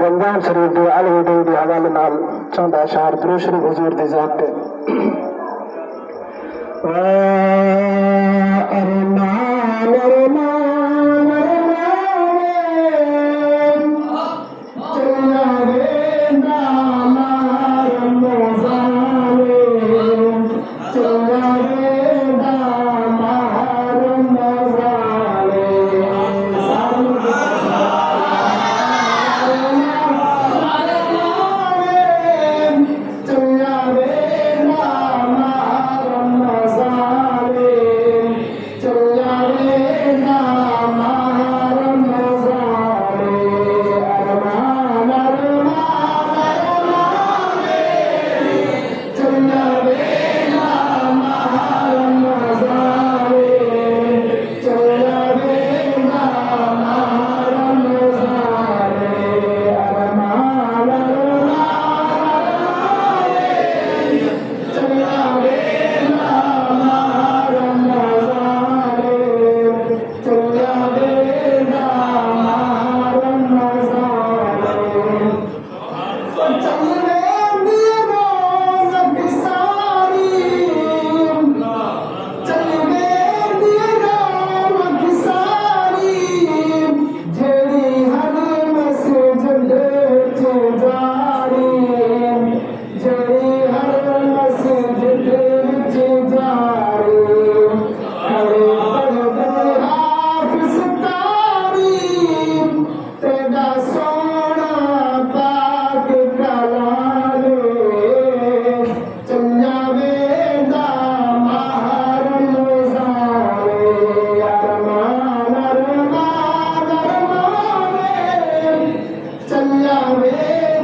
रमजान शरीफ के अल हुदई के हवाले नाल चौंदा अशार दुरूद शरीफ हुजूर दी ज़ात ते अरमान अरमान अरमान चला रे नामा रमज़ान चला रे नामा चला रे